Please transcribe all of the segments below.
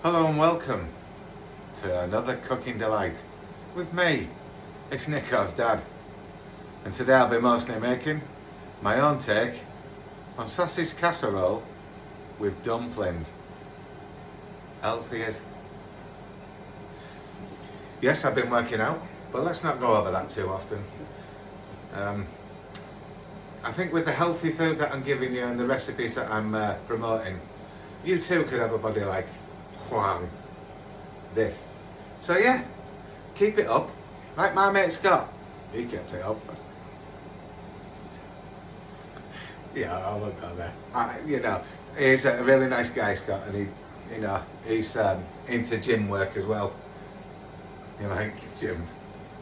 Hello and welcome to another cooking delight with me. It's Nicho's dad, and today I'll be mostly making my own take on sausage casserole with dumplings. Healthy as. Yes, I've been working out, but let's not go over that too often. I think with the healthy food that I'm giving you and the recipes that I'm promoting, you too could have a body like whang, this. So yeah, keep it up. Like my mate Scott, he kept it up. Yeah, I won't go there. He's a really nice guy, Scott, and he's into gym work as well. You like gym,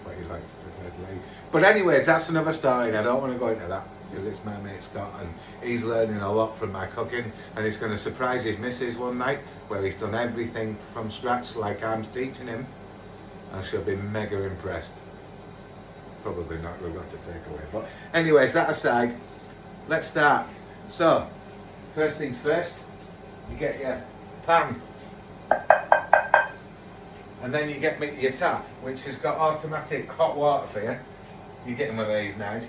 what he likes preferably. But anyways, that's another story, and I don't want to go into that because it's my mate Scott, and he's learning a lot from my cooking, and he's going to surprise his missus one night where he's done everything from scratch like I'm teaching him, and she'll be mega impressed. Probably not, we've got to take away. But anyways, that aside, let's start. So, first things first, you get your pan, and then you get your tap, which has got automatic hot water for you. You're getting one of these now.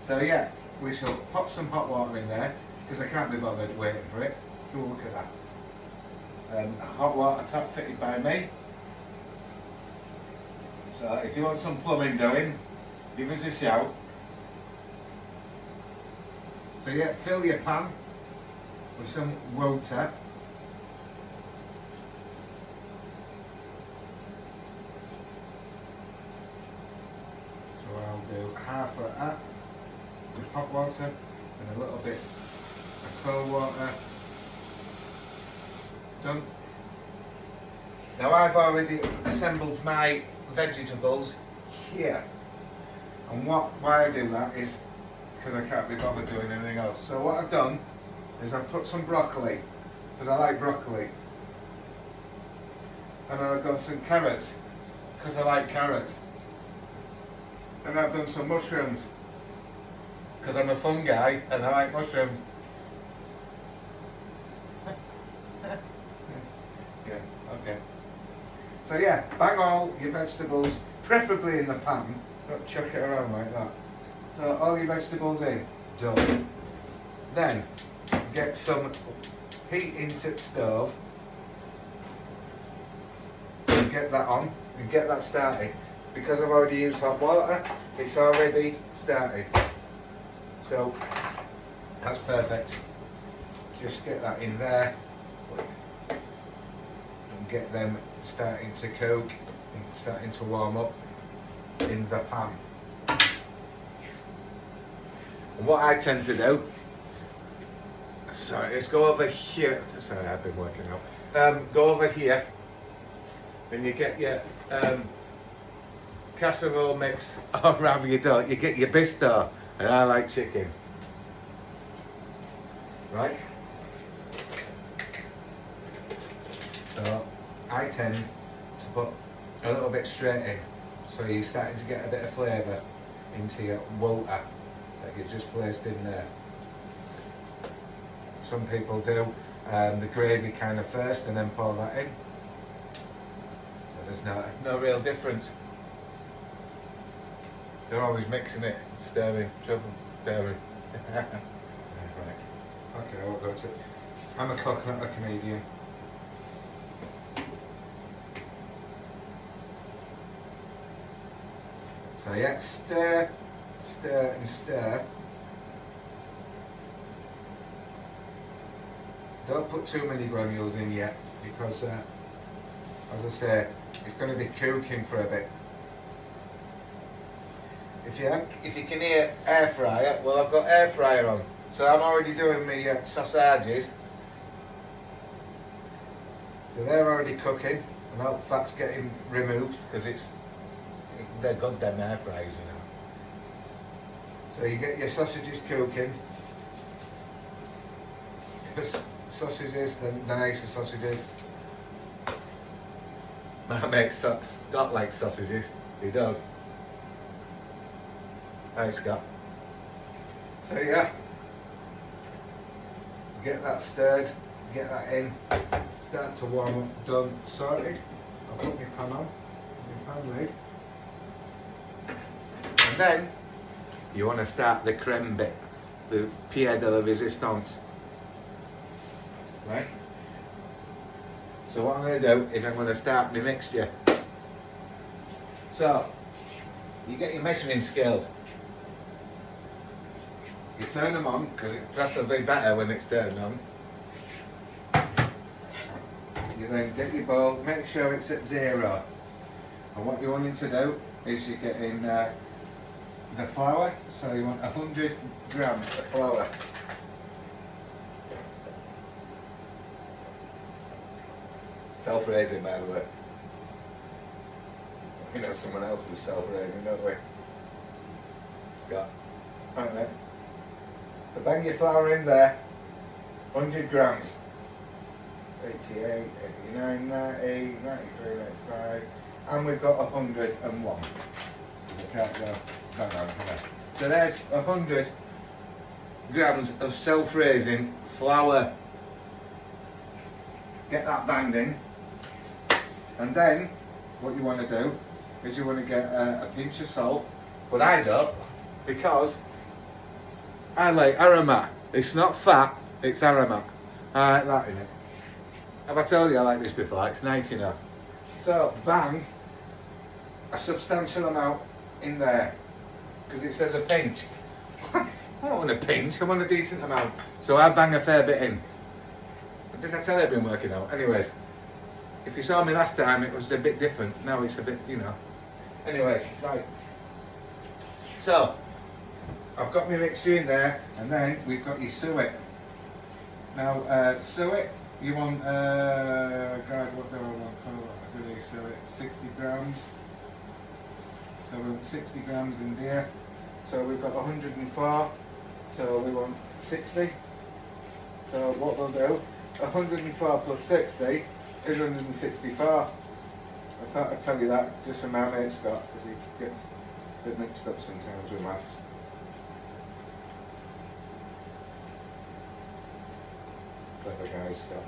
So yeah, we shall pop some hot water in there, because I can't be bothered waiting for it. Oh, look at that. A hot water tap fitted by me. So if you want some plumbing doing, give us a shout. So yeah, fill your pan with some water. So I'll do half of that with hot water and a little bit of cold water. Done. Now I've already assembled my vegetables here, and why I do that is because I can't be bothered doing anything else. So what I've done is I've put some broccoli, because I like broccoli, and then I've got some carrots, because I like carrots, and I've done some mushrooms, because I'm a fun guy and I like mushrooms. Yeah, okay. So yeah, bang all your vegetables, preferably in the pan, don't chuck it around like that. So all your vegetables in, done. Then get some heat into the stove, and get that on, and get that started. Because I've already used hot water, it's already started. So that's perfect. Just get that in there and get them starting to cook and starting to warm up in the pan. And what I tend to do, sorry, is go over here. Sorry, I've been working out. Go over here and you get your casserole mix, or rather you don't, you get your bisto, and I like chicken. Right? So I tend to put a little bit straight in, so you're starting to get a bit of flavour into your water that you've just placed in there. Some people do the gravy kind of first and then pour that in. So there's no real difference. They're always mixing it, stirring, stirring. Right. Okay, I won't go to it. I'm a cook, not a comedian. So yeah, stir, stir and stir. Don't put too many granules in yet, because as I say, it's going to be cooking for a bit. If you can hear air fryer, well, I've got air fryer on, so I'm already doing my sausages. So they're already cooking, and all the fat's getting removed because they're good, them air fryers, you know. So you get your sausages cooking. Sausages, the nicer sausages. My mate Scott likes sausages. He does. Hi Scott. So yeah, get that stirred, get that in. start to warm up, done, sorted. I'll put my pan on, my pan lid. And then you want to start the creme bit, the pied de la resistance. Right? So what I'm going to do is I'm going to start my mixture. So, you get your measuring scales. You turn them on, because it's preferably better when it's turned on. You then get your bowl, make sure it's at 0. And what you're wanting to do is you're getting the flour, so you want 100 grams of flour. Self-raising, by the way. We know someone else who's self-raising, don't we? Scott. Right there. So bang your flour in there. 100 grams. 88, 89, 90, 93, 95. And we've got 101. I can't go. Hang on. So there's 100 grams of self-raising flour. Get that banged in. And then, what you want to do is you want to get a pinch of salt, but I don't, because I like aromat. It's not fat, it's aromat. I like that in it. Have I told you I like this before? It's nice, you know. So, bang a substantial amount in there, because it says a pinch. I don't want a pinch, I want a decent amount. So I bang a fair bit in. Did I tell you I've been working out? Anyways, if you saw me last time, it was a bit different. Now it's a bit, you know. Anyways, right. So, I've got my mixture in there, and then we've got your suet. Now, suet, you want, God, what do I want? I do suet, 60 grams. So we want 60 grams in there. So we've got 104. So we want 60. So what we'll do, 104 plus 60 is 164. I thought I'd tell you that just from my mate Scott, because he gets a bit mixed up sometimes with maths. Clever guy, Scott.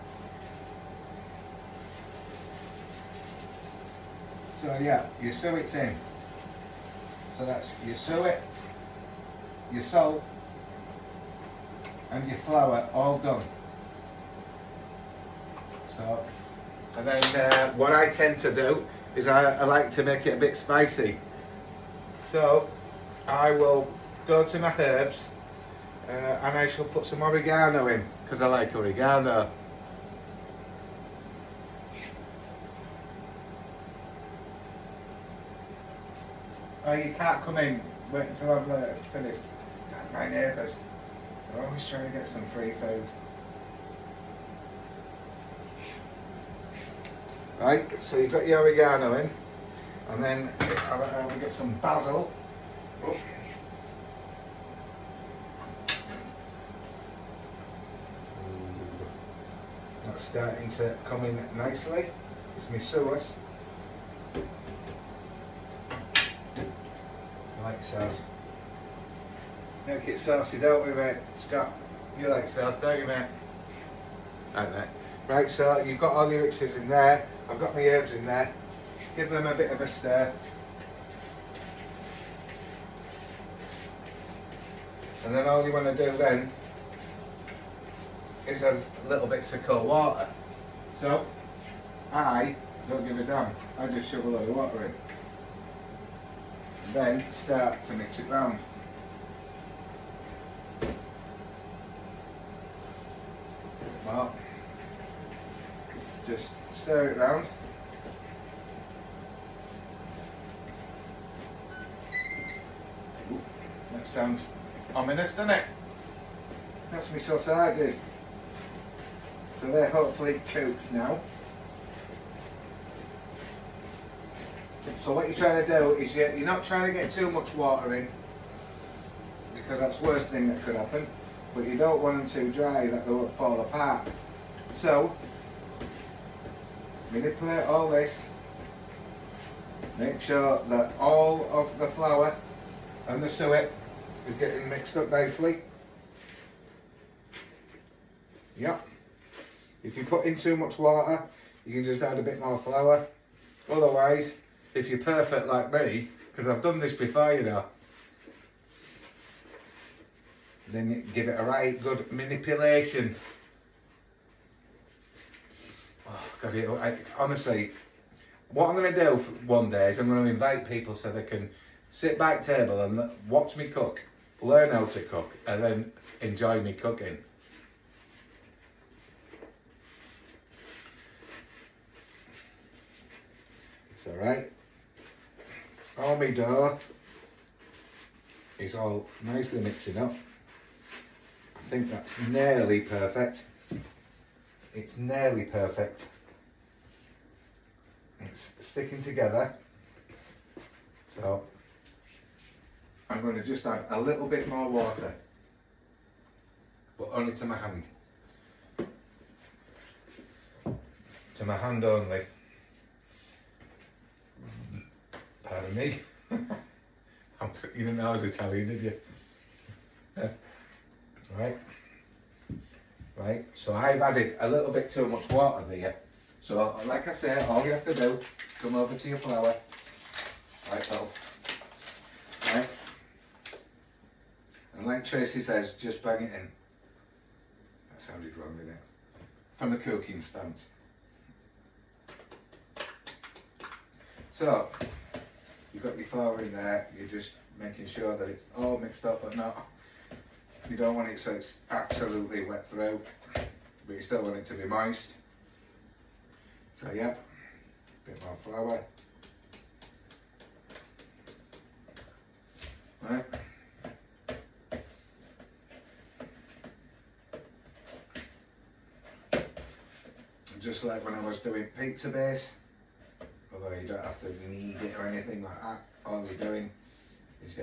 So yeah, your suet's in. So that's your suet, your salt, and your flour all done. So, and then what I tend to do is I like to make it a bit spicy. So I will go to my herbs and I shall put some oregano in, because I like oregano. Oh, you can't come in, wait until I've finished. My neighbours, they're always trying to get some free food. Right, so you've got your oregano in, and then I'll get some basil. Oh. That's starting to come in nicely. It's my sauce. I like sauce. Make it saucy, don't we, mate? Scott, you like sauce, don't you, mate? Right, mate. Right, so you've got all your mixes in there. I've got my herbs in there. Give them a bit of a stir. And then all you want to do then is a little bits of cold water. So, I don't give a damn. I just shove a lot of water in. Then start to mix it round. Well, just stir it round. Ooh, that sounds ominous, doesn't it? That's my sausages. So they're hopefully cooked now. So what you're trying to do is you're not trying to get too much water in, because that's the worst thing that could happen. But you don't want them too dry that they'll fall apart. So manipulate all this. Make sure that all of the flour and the suet is getting mixed up nicely. Yep. If you put in too much water, you can just add a bit more flour. Otherwise, if you're perfect like me, because I've done this before, you know, then you give it a right good manipulation. Oh, God, honestly, what I'm going to do one day is I'm going to invite people so they can sit back table and watch me cook, learn how to cook, and then enjoy me cooking. It's alright. All my dough is all nicely mixing up. I think that's nearly perfect. It's nearly perfect. It's sticking together. So I'm going to just add a little bit more water, but only to my hand. To my hand only. Pardon me. You didn't know I was Italian, did you? Yeah. Right, so I've added a little bit too much water there. So like I say, all you have to do, come over to your flour. Right, so, right. And like Tracy says, just bang it in. That sounded wrong, didn't it? From the cooking stance. So, you've got your flour in there, you're just making sure that it's all mixed up or not. You don't want it so it's absolutely wet through, but you still want it to be moist. So yeah, a bit more flour. Right. Just like when I was doing pizza base, although you don't have to knead it or anything like that, all you're doing is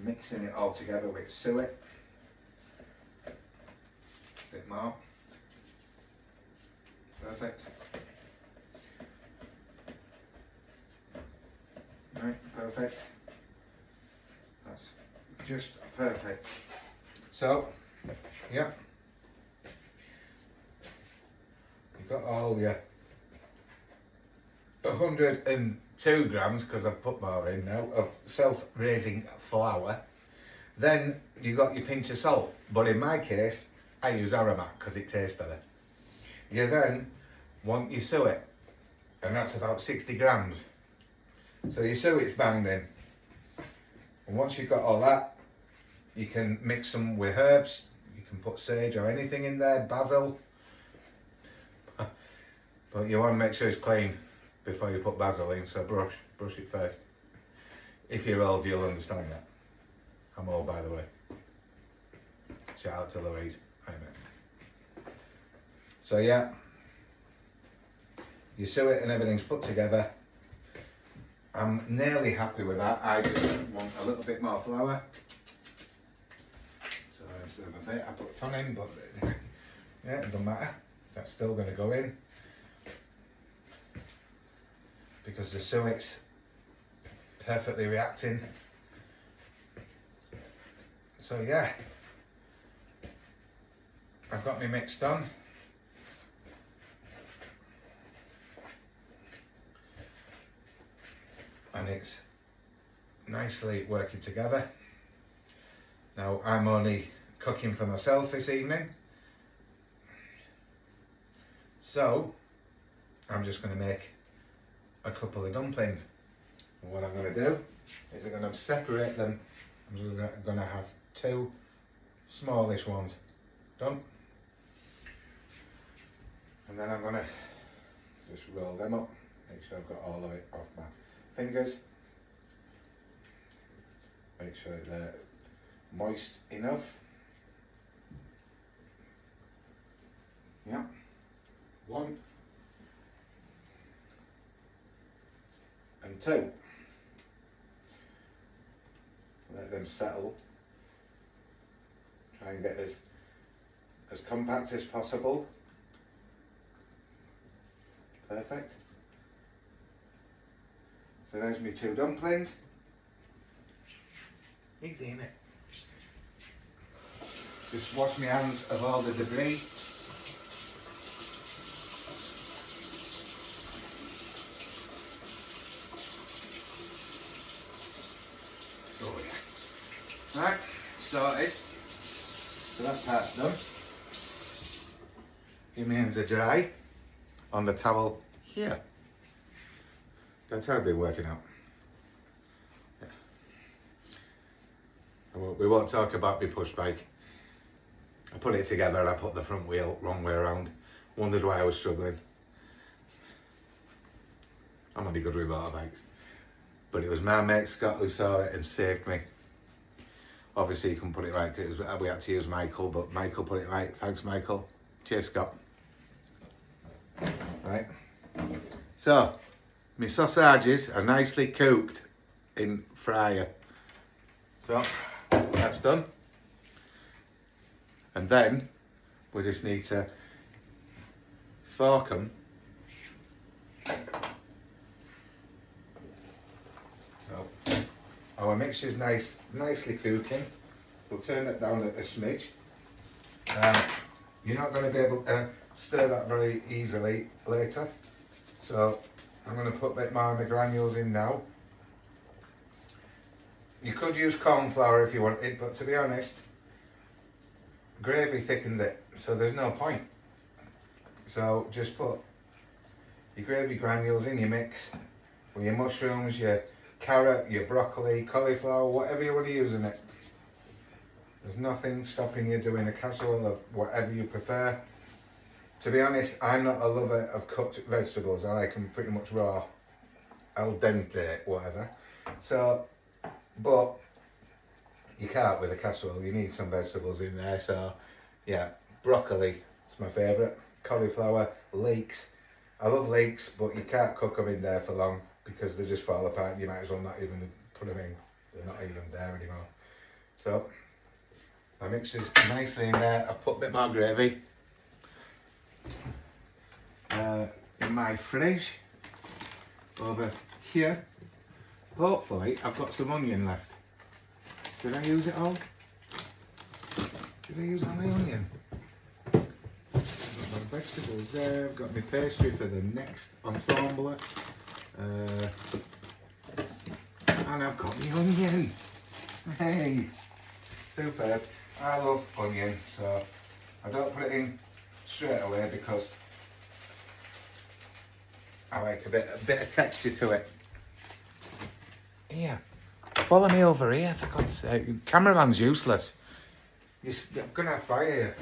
mixing it all together with suet. A bit more. Perfect. Right, perfect. That's just perfect. So, yeah. You've got all your 102 grams, because I've put more in now, of self-raising flour. Then you've got your pinch of salt, but in my case I use aromat because it tastes better. You then want your suet, and that's about 60 grams. So your suet's banged in, and once you've got all that, you can mix them with herbs. You can put sage or anything in there, basil, but you want to make sure it's clean before you put basil in, so brush it first. If you're old, you'll understand that. I'm old, by the way. Shout out to Louise. Hi, mate. So yeah, your suet and everything's put together. I'm nearly happy with that. I just want a little bit more flour. So instead of a bit, I put a ton in, but yeah, it doesn't matter. That's still going to go in, because the suet's perfectly reacting. So yeah, I've got my mix done. And it's nicely working together. Now I'm only cooking for myself this evening, so I'm just going to make a couple of dumplings. And what I'm going to do is I'm going to separate them. I'm going to have two smallish ones done, and then I'm going to just roll them up, make sure I've got all of it off my fingers, make sure they're moist enough. Yeah, one and two. Let them settle. Try and get as compact as possible. Perfect. So there's my two dumplings. Easy, innit? Just wash my hands of all the debris. sorted. So that part's done. Your hands are dry on the towel here. That's how they're working out. Yeah. We won't talk about my push bike. I put it together, I put the front wheel wrong way around. Wondered why I was struggling. I'm only good with motorbikes. But it was my mate Scott who saw it and saved me. Obviously you couldn't put it right because we had to use Michael, but Michael put it right. Thanks Michael. Cheers Scott. Right. So, my sausages are nicely cooked in fryer. So, that's done. And then, we just need to fork them. So, our mixture's nicely cooking. We'll turn it down a smidge. You're not going to be able to stir that very easily later. So, I'm going to put a bit more of the granules in now. You could use corn flour if you wanted, but to be honest, gravy thickens it, so there's no point. So just put your gravy granules in your mix with your mushrooms, your carrot, your broccoli, cauliflower, whatever you want to use in it. There's nothing stopping you doing a casserole of whatever you prefer. To be honest, I'm not a lover of cooked vegetables. I like them pretty much raw, al dente, whatever. So, but you can't with a casserole. You need some vegetables in there. So, yeah, broccoli is my favourite. Cauliflower, leeks. I love leeks, but you can't cook them in there for long because they just fall apart. You might as well not even put them in. They're not even there anymore. So, my mixture's nicely in there. I've put a bit more gravy. In my fridge over here, hopefully I've got some onion left. Did I use it all? Did I use all my onion? I've got my vegetables there, I've got my pastry for the next ensemble, and I've got my onion. Hey, superb. I love onion, so I don't put it in straight away because I like a bit of texture to it. Here, follow me over here for God's sake. Cameraman's useless. I'm gonna have fire here.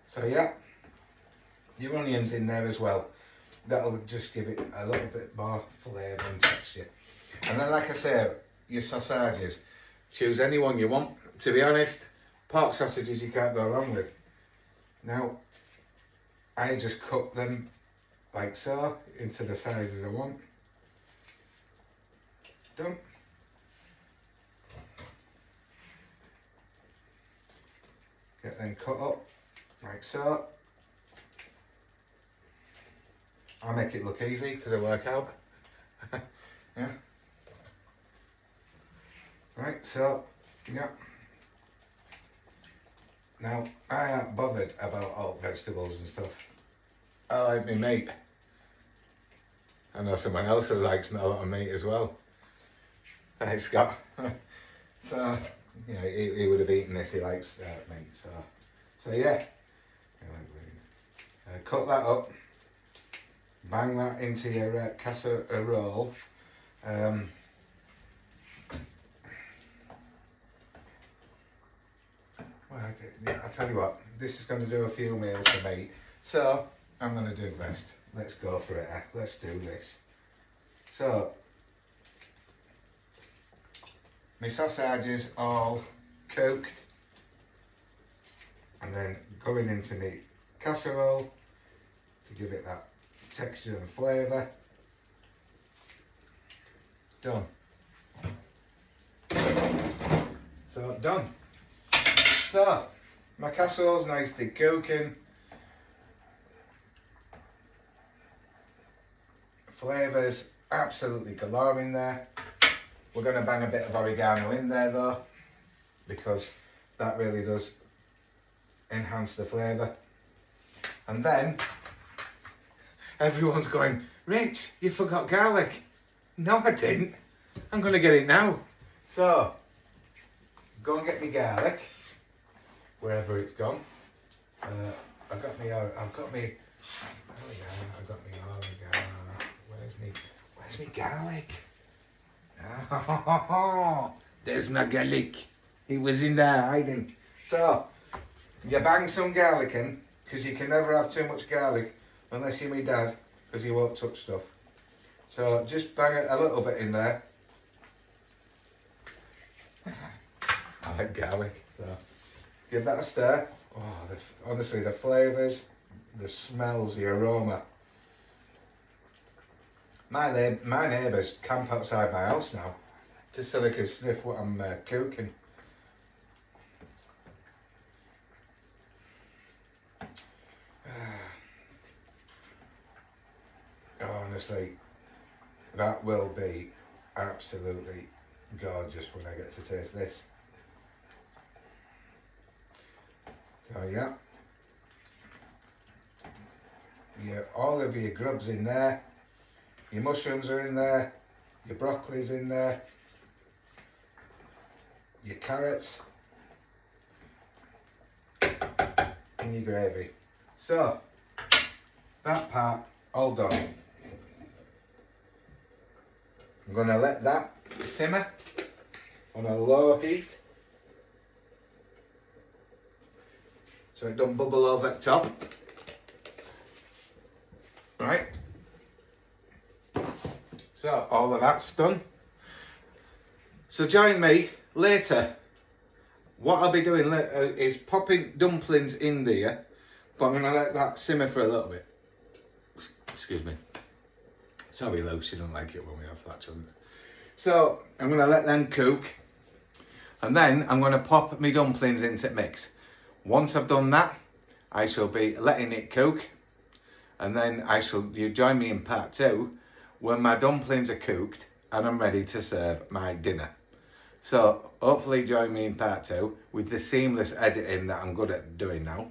So yeah, your onions in there as well. That'll just give it a little bit more flavour and texture. And then, like I say, your sausages. Choose any one you want. To be honest, pork sausages you can't go wrong with. Now, I just cut them like so into the sizes I want. Done. Get them cut up like so. I make it look easy because I work out. Yeah. Right, so, yeah. Now, I ain't bothered about all vegetables and stuff. I like my meat. I know someone else who likes a lot of meat as well. Hey, Scott. So, yeah, he would have eaten this. He likes meat. So yeah. Cut that up. Bang that into your casserole. Well, I'll tell you what, this is going to do a few meals for me, so I'm going to do the best. Let's go for it. Let's do this. So, my sausages all cooked, and then going into my casserole to give it that texture and flavour. Done. So, done. So, my casserole's nicely cooking. Flavours absolutely galore in there. We're going to bang a bit of oregano in there though, because that really does enhance the flavour. And then, everyone's going, Rich, you forgot garlic. No, I didn't. I'm going to get it now. So, go and get me garlic, wherever it's gone. I've got me, oh yeah, I've got me oregano. Where's me garlic? Oh, there's my garlic. He was in there hiding. So, you bang some garlic in, because you can never have too much garlic unless you're my dad, because he won't touch stuff. So just bang it a little bit in there. I like garlic, so give that a stir. Oh, honestly, the flavours, the smells, the aroma. My neighbours camp outside my house now, just so they can sniff what I'm cooking. Honestly, that will be absolutely gorgeous when I get to taste this. So yeah, all of your grubs in there, your mushrooms are in there, your broccoli's in there, your carrots, and your gravy. So, that part all done. I'm going to let that simmer on a low heat so it don't bubble over the top. Right, so all of that's done. So join me later. What I'll be doing later is popping dumplings in there, but I'm going to let that simmer for a little bit. Excuse me. Sorry Lou, she doesn't like it when we have flatulence. So I'm going to let them cook, and then I'm going to pop my dumplings into the mix. Once I've done that, I shall be letting it cook, and then you join me in part 2 when my dumplings are cooked and I'm ready to serve my dinner. So hopefully join me in part 2 with the seamless editing that I'm good at doing now.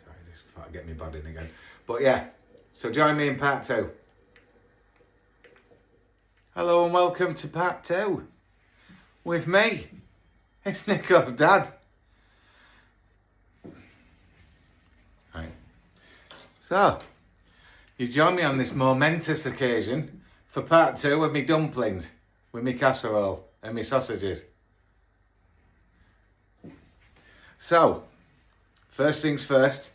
Sorry, just thought I'd get my body in again. But yeah, so join me in part 2. Hello and welcome to part 2 with me. It's Nicho's dad. Right. So, you join me on this momentous occasion for part 2 with me dumplings, with me casserole and me sausages. So, first things first,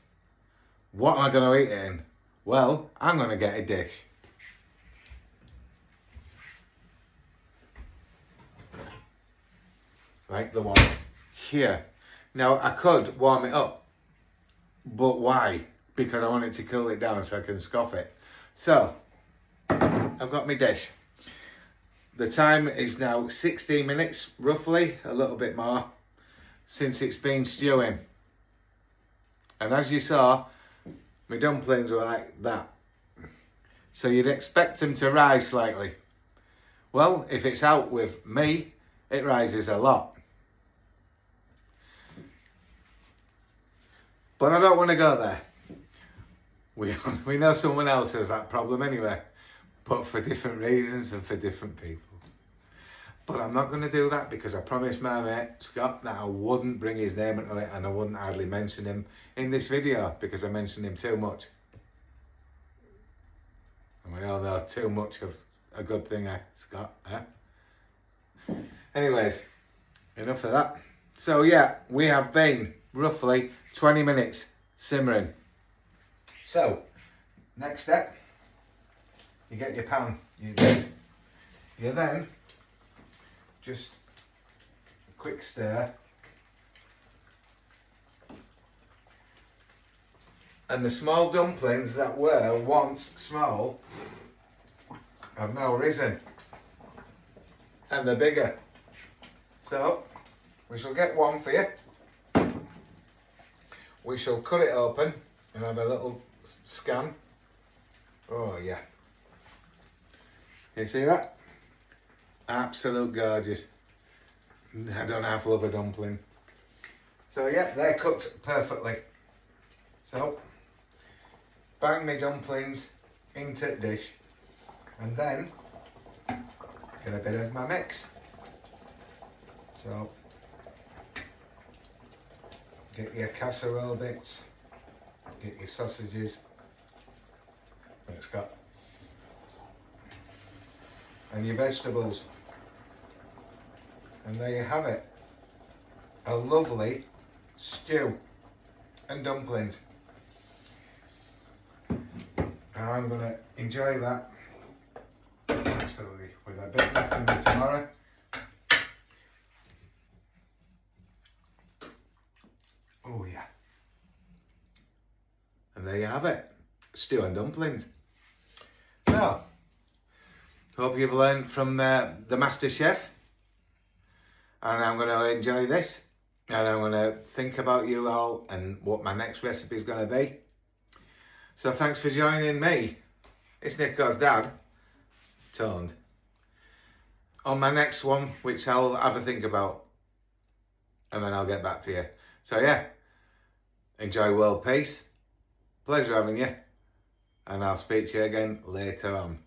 what am I going to eat it in? Well, I'm going to get a dish. Like the one here. Now I could warm it up, but why? Because I want it to cool it down so I can scoff it. So I've got my dish. The time is now 16 minutes roughly, a little bit more, since it's been stewing. And as you saw, my dumplings were like that. So you'd expect them to rise slightly. Well, if it's out with me, it rises a lot. But I don't want to go there. We know someone else has that problem anyway, but for different reasons and for different people. But I'm not going to do that because I promised my mate Scott that I wouldn't bring his name into it, and I wouldn't hardly mention him in this video because I mentioned him too much. And we all know too much of a good thing, Scott, eh? Anyways, enough of that. So yeah, we have been roughly 20 minutes simmering. So, next step, you get your pan. You then just a quick stir, and the small dumplings that were once small have now risen, and they're bigger. So we shall get one for you. We shall cut it open and have a little scan. Oh yeah. You see that? Absolute gorgeous. I don't half love a dumpling. So yeah, they're cooked perfectly. So, bang my dumplings into the dish, and then get a bit of my mix. So get your casserole bits, get your sausages, it's got, and your vegetables, and there you have it, a lovely stew and dumplings. And I'm going to enjoy that absolutely with a bit left for me tomorrow. Oh yeah. And there you have it, stew and dumplings. So, hope you've learned from the master chef, and I'm going to enjoy this, and I'm going to think about you all and what my next recipe is going to be. So thanks for joining me. It's Nicho's dad, Toned, on my next one, which I'll have a think about, and then I'll get back to you. So yeah, enjoy world peace. Pleasure having you, and I'll speak to you again later on.